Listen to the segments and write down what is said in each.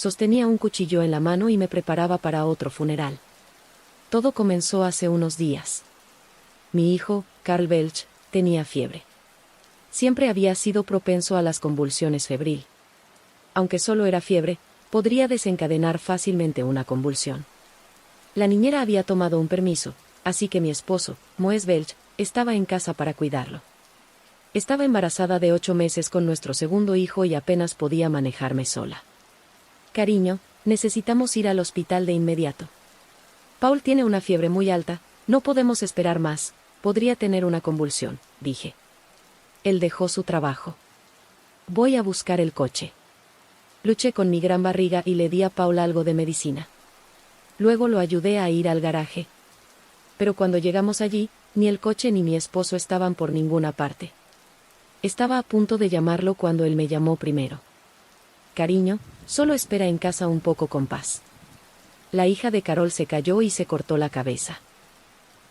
Sostenía un cuchillo en la mano y me preparaba para otro funeral. Todo comenzó hace unos días. Mi hijo, Carl Welch, tenía fiebre. Siempre había sido propenso a las convulsiones febril. Aunque solo era fiebre, podría desencadenar fácilmente una convulsión. La niñera había tomado un permiso, así que mi esposo, Moes Welch, estaba en casa para cuidarlo. Estaba embarazada de 8 meses con nuestro segundo hijo y apenas podía manejarme sola. Cariño, necesitamos ir al hospital de inmediato. Paul tiene una fiebre muy alta, no podemos esperar más, podría tener una convulsión, dije. Él dejó su trabajo. Voy a buscar el coche. Luché con mi gran barriga y le di a Paul algo de medicina. Luego lo ayudé a ir al garaje. Pero cuando llegamos allí, ni el coche ni mi esposo estaban por ninguna parte. Estaba a punto de llamarlo cuando él me llamó primero. Cariño, solo espera en casa un poco con paz. La hija de Carol se cayó y se cortó la cabeza.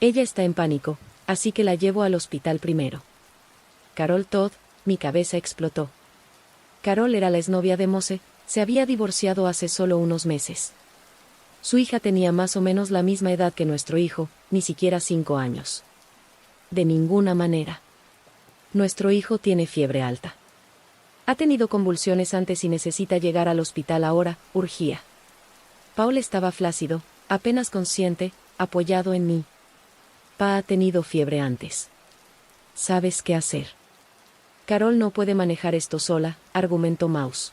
Ella está en pánico, así que la llevo al hospital primero. Carol Todd, mi cabeza explotó. Carol era la exnovia de Mose, se había divorciado hace solo unos meses. Su hija tenía más o menos la misma edad que nuestro hijo, ni siquiera 5 años. De ninguna manera. Nuestro hijo tiene fiebre alta. Ha tenido convulsiones antes y necesita llegar al hospital ahora, urgía. Paul estaba flácido, apenas consciente, apoyado en mí. Pa ha tenido fiebre antes. ¿Sabes qué hacer? Carol no puede manejar esto sola, argumentó Mouse.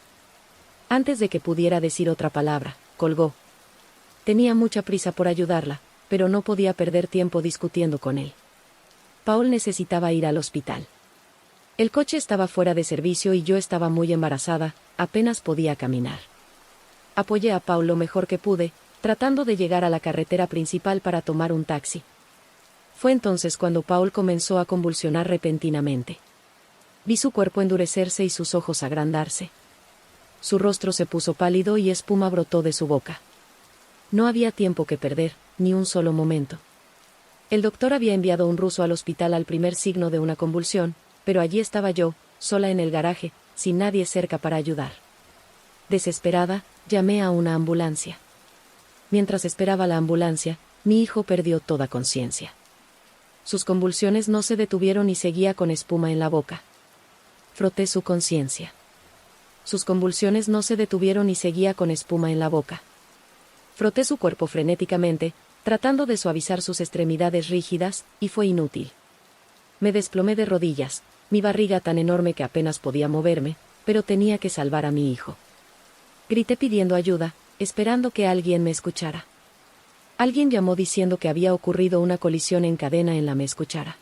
Antes de que pudiera decir otra palabra, colgó. Tenía mucha prisa por ayudarla, pero no podía perder tiempo discutiendo con él. Paul necesitaba ir al hospital. El coche estaba fuera de servicio y yo estaba muy embarazada, apenas podía caminar. Apoyé a Paul lo mejor que pude, tratando de llegar a la carretera principal para tomar un taxi. Fue entonces cuando Paul comenzó a convulsionar repentinamente. Vi su cuerpo endurecerse y sus ojos agrandarse. Su rostro se puso pálido y espuma brotó de su boca. No había tiempo que perder, ni un solo momento. El doctor había enviado un ruso al hospital al primer signo de una convulsión, pero allí estaba yo, sola en el garaje, sin nadie cerca para ayudar. Desesperada, llamé a una ambulancia. Mientras esperaba la ambulancia, mi hijo perdió toda conciencia. Sus convulsiones no se detuvieron y seguía con espuma en la boca. Froté su conciencia. Sus convulsiones no se detuvieron y seguía con espuma en la boca. Froté su cuerpo frenéticamente, tratando de suavizar sus extremidades rígidas, y fue inútil. Me desplomé de rodillas, mi barriga tan enorme que apenas podía moverme, pero tenía que salvar a mi hijo. Grité pidiendo ayuda, esperando que alguien me escuchara. Alguien llamó diciendo que había ocurrido una colisión en cadena en la me escuchara.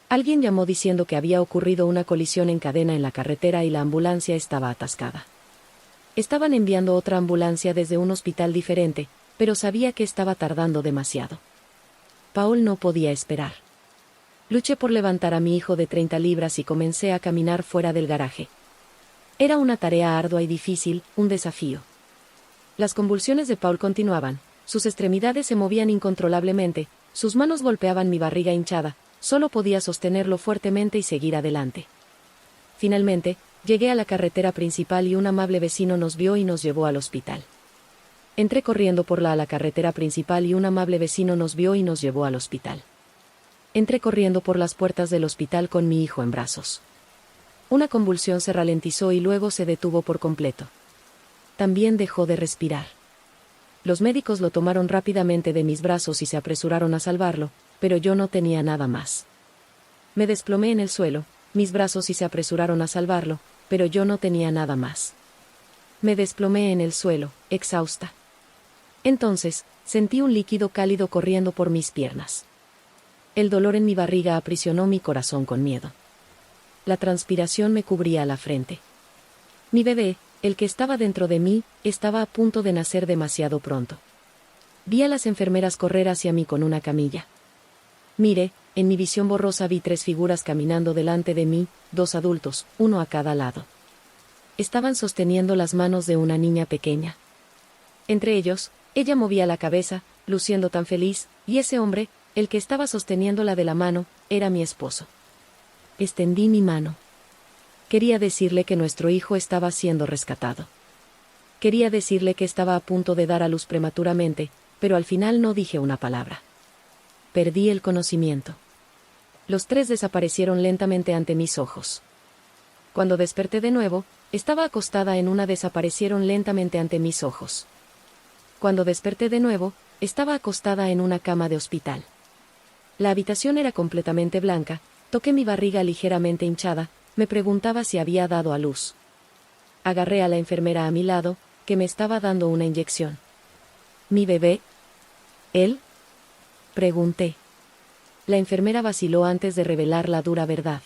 Alguien llamó diciendo que había ocurrido una colisión en cadena en la carretera y la ambulancia estaba atascada. Estaban enviando otra ambulancia desde un hospital diferente, pero sabía que estaba tardando demasiado. Paul no podía esperar. Luché por levantar a mi hijo de 30 libras y comencé a caminar fuera del garaje. Era una tarea ardua y difícil, un desafío. Las convulsiones de Paul continuaban, sus extremidades se movían incontrolablemente, sus manos golpeaban mi barriga hinchada, solo podía sostenerlo fuertemente y seguir adelante. Finalmente, llegué a la carretera principal y un amable vecino nos vio y nos llevó al hospital. Entré corriendo por la carretera principal y un amable vecino nos vio y nos llevó al hospital. Entré corriendo por las puertas del hospital con mi hijo en brazos. Una convulsión se ralentizó y luego se detuvo por completo. También dejó de respirar. Los médicos lo tomaron rápidamente de mis brazos y se apresuraron a salvarlo, pero yo no tenía nada más. Me desplomé en el suelo, mis brazos y se apresuraron a salvarlo, pero yo no tenía nada más. Me desplomé en el suelo, exhausta. Entonces, sentí un líquido cálido corriendo por mis piernas. El dolor en mi barriga aprisionó mi corazón con miedo. La transpiración me cubría la frente. Mi bebé, el que estaba dentro de mí, estaba a punto de nacer demasiado pronto. Vi a las enfermeras correr hacia mí con una camilla. Miré, en mi visión borrosa vi 3 figuras caminando delante de mí, 2 adultos, uno a cada lado. Estaban sosteniendo las manos de una niña pequeña. Entre ellos, ella movía la cabeza, luciendo tan feliz, y ese hombre, el que estaba sosteniéndola de la mano, era mi esposo. Extendí mi mano. Quería decirle que nuestro hijo estaba siendo rescatado. Quería decirle que estaba a punto de dar a luz prematuramente, pero al final no dije una palabra. Perdí el conocimiento. Los tres desaparecieron lentamente ante mis ojos. Cuando desperté de nuevo, estaba acostada en una. Desaparecieron lentamente ante mis ojos. Cuando desperté de nuevo, estaba acostada en una cama de hospital. La habitación era completamente blanca, toqué mi barriga ligeramente hinchada, me preguntaba si había dado a luz. Agarré a la enfermera a mi lado, que me estaba dando una inyección. ¿Mi bebé? ¿Él? Pregunté. La enfermera vaciló antes de revelar la dura verdad.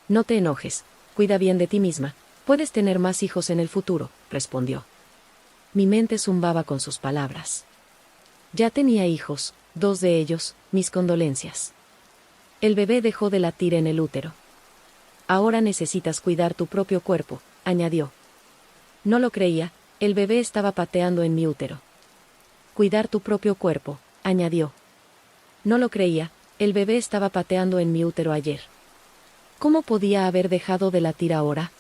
No te enojes, cuida bien de ti misma, puedes tener más hijos en el futuro, respondió. Mi mente zumbaba con sus palabras. Ya tenía hijos, 2 de ellos, mis condolencias. El bebé dejó de latir en el útero. Ahora necesitas cuidar tu propio cuerpo, añadió. No lo creía, el bebé estaba pateando en mi útero. Cuidar tu propio cuerpo, añadió. No lo creía, el bebé estaba pateando en mi útero ayer. ¿Cómo podía haber dejado de latir ahora?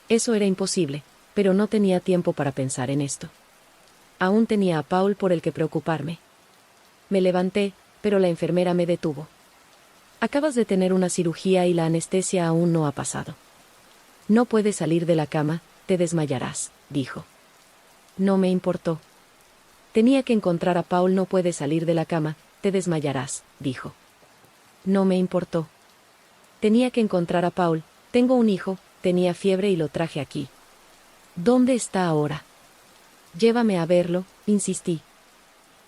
Eso era imposible, pero no tenía tiempo para pensar en esto. Aún tenía a Paul por el que preocuparme. Me levanté, pero la enfermera me detuvo. Acabas de tener una cirugía y la anestesia aún no ha pasado. No puedes salir de la cama, te desmayarás, dijo. No me importó. Tenía que encontrar a Paul. No puedes salir de la cama, te desmayarás, dijo. No me importó. Tenía que encontrar a Paul, tengo un hijo, tenía fiebre y lo traje aquí. ¿Dónde está ahora? Llévame a verlo, insistí.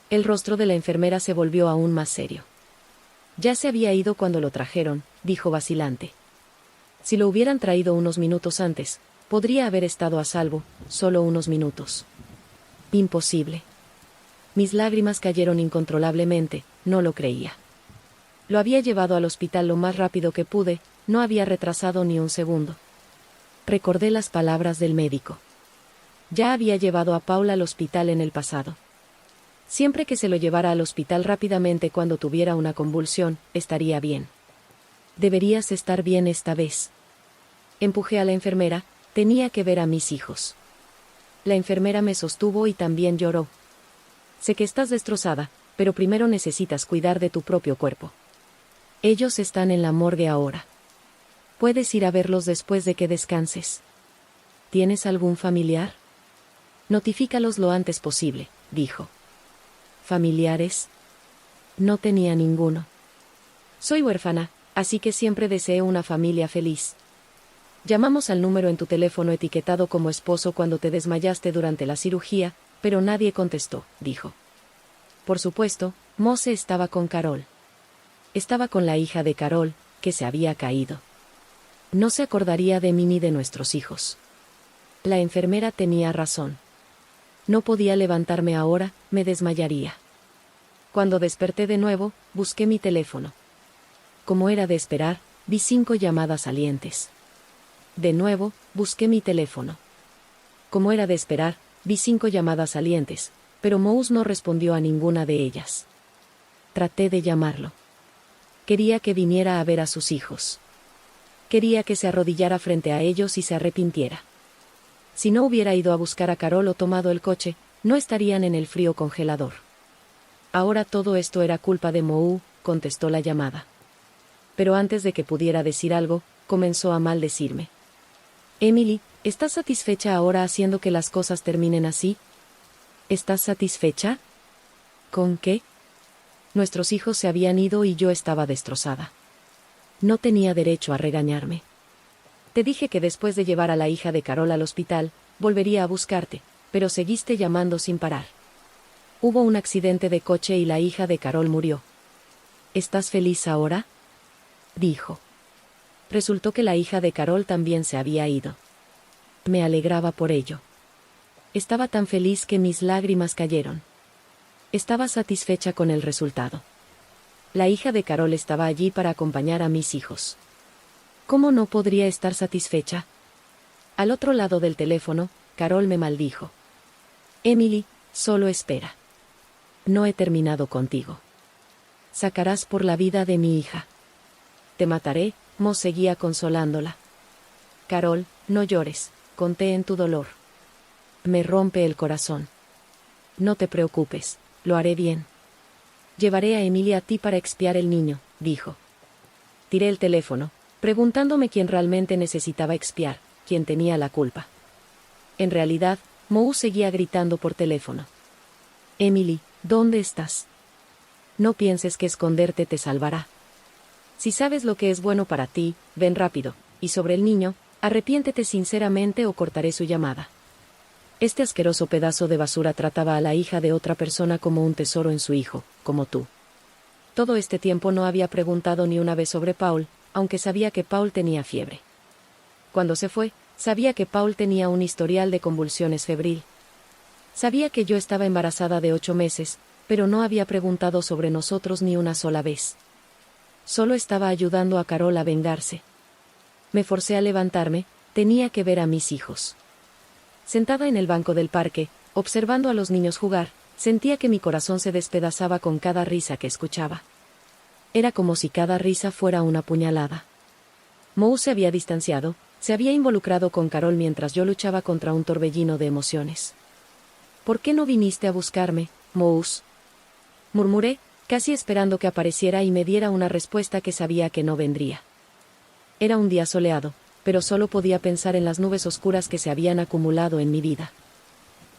El rostro de la enfermera se volvió aún más serio. Ya se había ido cuando lo trajeron, dijo vacilante. Si lo hubieran traído unos minutos antes, podría haber estado a salvo, solo unos minutos. Imposible. Mis lágrimas cayeron incontrolablemente, no lo creía. Lo había llevado al hospital lo más rápido que pude, no había retrasado ni un segundo. Recordé las palabras del médico. Ya había llevado a Paul al hospital en el pasado. Siempre que se lo llevara al hospital rápidamente cuando tuviera una convulsión, estaría bien. Deberías estar bien esta vez. Empujé a la enfermera, tenía que ver a mis hijos. La enfermera me sostuvo y también lloró. Sé que estás destrozada, pero primero necesitas cuidar de tu propio cuerpo. Ellos están en la morgue ahora. Puedes ir a verlos después de que descanses. ¿Tienes algún familiar? Notifícalos lo antes posible, dijo. ¿Familiares? No tenía ninguno. Soy huérfana, así que siempre deseé una familia feliz. Llamamos al número en tu teléfono etiquetado como esposo cuando te desmayaste durante la cirugía, pero nadie contestó, dijo. Por supuesto, Mose estaba con Carol. Estaba con la hija de Carol, que se había caído. No se acordaría de mí ni de nuestros hijos. La enfermera tenía razón. No podía levantarme ahora, me desmayaría. Cuando desperté de nuevo, busqué mi teléfono. Como era de esperar, vi 5 llamadas salientes. De nuevo, busqué mi teléfono. Como era de esperar, vi 5 llamadas salientes, pero Mose no respondió a ninguna de ellas. Traté de llamarlo. Quería que viniera a ver a sus hijos. Quería que se arrodillara frente a ellos y se arrepintiera. Si no hubiera ido a buscar a Carol o tomado el coche, no estarían en el frío congelador. Ahora todo esto era culpa de Mou, contestó la llamada. Pero antes de que pudiera decir algo, comenzó a maldecirme. Emily, ¿estás satisfecha ahora haciendo que las cosas terminen así? ¿Estás satisfecha? ¿Con qué? Nuestros hijos se habían ido y yo estaba destrozada. No tenía derecho a regañarme. Te dije que después de llevar a la hija de Carol al hospital, volvería a buscarte, pero seguiste llamando sin parar. Hubo un accidente de coche y la hija de Carol murió. ¿Estás feliz ahora? Dijo. Resultó que la hija de Carol también se había ido. Me alegraba por ello. Estaba tan feliz que mis lágrimas cayeron. Estaba satisfecha con el resultado. La hija de Carol estaba allí para acompañar a mis hijos. ¿Cómo no podría estar satisfecha? Al otro lado del teléfono, Carol me maldijo. Emily, solo espera. No he terminado contigo. Sacarás por la vida de mi hija. Te mataré, Mo seguía consolándola. Carol, no llores, conté en tu dolor. Me rompe el corazón. No te preocupes, lo haré bien. Llevaré a Emily a ti para expiar el niño, dijo. Tiré el teléfono, preguntándome quién realmente necesitaba expiar, quién tenía la culpa. En realidad, Mouse seguía gritando por teléfono. Emily, ¿dónde estás? No pienses que esconderte te salvará. Si sabes lo que es bueno para ti, ven rápido, y sobre el niño, arrepiéntete sinceramente o cortaré su llamada. Este asqueroso pedazo de basura trataba a la hija de otra persona como un tesoro en su hijo, como tú. Todo este tiempo no había preguntado ni una vez sobre Paul, aunque sabía que Paul tenía fiebre. Cuando se fue, sabía que Paul tenía un historial de convulsiones febril. Sabía que yo estaba embarazada de 8 meses, pero no había preguntado sobre nosotros ni una sola vez. Solo estaba ayudando a Carol a vengarse. Me forcé a levantarme, tenía que ver a mis hijos. Sentada en el banco del parque, observando a los niños jugar, sentía que mi corazón se despedazaba con cada risa que escuchaba. Era como si cada risa fuera una puñalada. Mouse se había distanciado, se había involucrado con Carol mientras yo luchaba contra un torbellino de emociones. ¿Por qué no viniste a buscarme, Mouse? Murmuré, casi esperando que apareciera y me diera una respuesta que sabía que no vendría. Era un día soleado, pero solo podía pensar en las nubes oscuras que se habían acumulado en mi vida.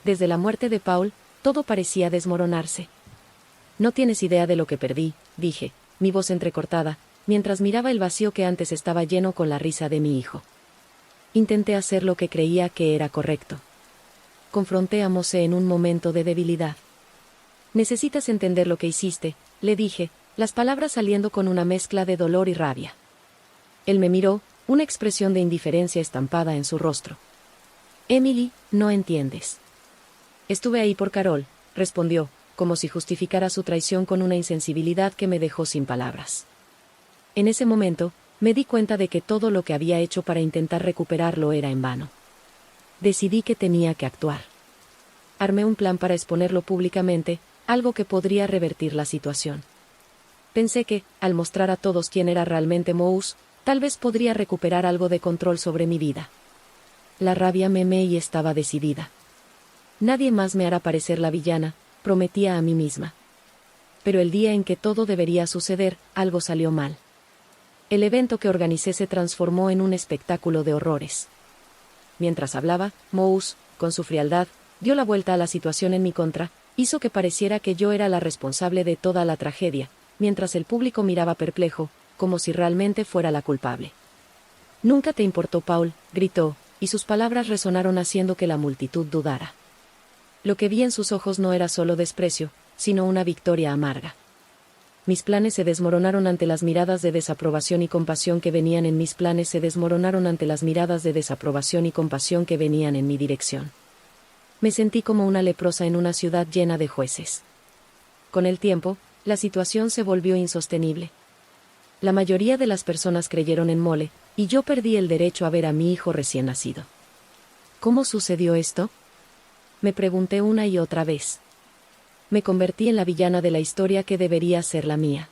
Desde la muerte de Paul, todo parecía desmoronarse. No tienes idea de lo que perdí, dije, mi voz entrecortada, mientras miraba el vacío que antes estaba lleno con la risa de mi hijo. Intenté hacer lo que creía que era correcto. Confronté a Mose en un momento de debilidad. Necesitas entender lo que hiciste, le dije, las palabras saliendo con una mezcla de dolor y rabia. Él me miró, una expresión de indiferencia estampada en su rostro. Emily, no entiendes. Estuve ahí por Carol, respondió, como si justificara su traición con una insensibilidad que me dejó sin palabras. En ese momento, me di cuenta de que todo lo que había hecho para intentar recuperarlo era en vano. Decidí que tenía que actuar. Armé un plan para exponerlo públicamente, algo que podría revertir la situación. Pensé que, al mostrar a todos quién era realmente Mouse, tal vez podría recuperar algo de control sobre mi vida. La rabia me y estaba decidida. Nadie más me hará parecer la villana, prometía a mí misma. Pero el día en que todo debería suceder, algo salió mal. El evento que organicé se transformó en un espectáculo de horrores. Mientras hablaba, Mouse, con su frialdad, dio la vuelta a la situación en mi contra, hizo que pareciera que yo era la responsable de toda la tragedia, mientras el público miraba perplejo, como si realmente fuera la culpable. Nunca te importó Paul, gritó, y sus palabras resonaron haciendo que la multitud dudara. Lo que vi en sus ojos no era solo desprecio, sino una victoria amarga. Mis planes se desmoronaron ante las miradas de desaprobación y compasión que venían en mis planes se desmoronaron ante las miradas de desaprobación y compasión que venían en mi dirección. Me sentí como una leprosa en una ciudad llena de jueces. Con el tiempo, la situación se volvió insostenible. La mayoría de las personas creyeron en Mole, y yo perdí el derecho a ver a mi hijo recién nacido. ¿Cómo sucedió esto? Me pregunté una y otra vez. Me convertí en la villana de la historia que debería ser la mía.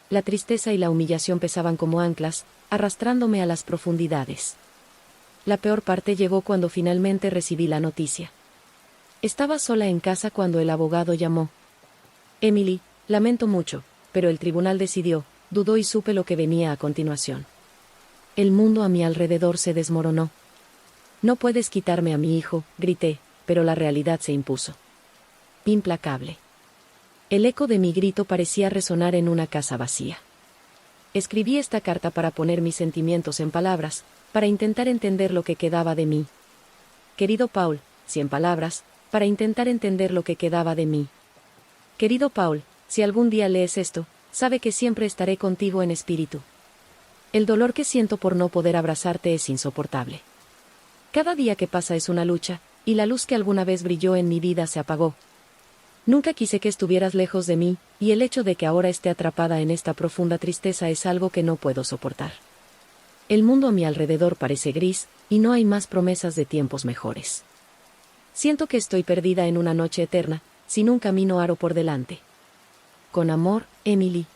La tristeza y la humillación pesaban como anclas, arrastrándome a las profundidades. La peor parte llegó cuando finalmente recibí la noticia. Estaba sola en casa cuando el abogado llamó. Emily, lamento mucho, pero el tribunal decidió, dudó y supe lo que venía a continuación. El mundo a mi alrededor se desmoronó. No puedes quitarme a mi hijo, grité, pero la realidad se impuso. Implacable. El eco de mi grito parecía resonar en una casa vacía. Escribí esta carta para poner mis sentimientos en palabras, para intentar entender lo que quedaba de mí. Querido Paul, 100 palabras, para intentar entender lo que quedaba de mí. Querido Paul, si algún día lees esto, sabe que siempre estaré contigo en espíritu. El dolor que siento por no poder abrazarte es insoportable. Cada día que pasa es una lucha, y la luz que alguna vez brilló en mi vida se apagó. Nunca quise que estuvieras lejos de mí, y el hecho de que ahora esté atrapada en esta profunda tristeza es algo que no puedo soportar. El mundo a mi alrededor parece gris, y no hay más promesas de tiempos mejores. Siento que estoy perdida en una noche eterna, sin un camino aro por delante. Con amor, Emily.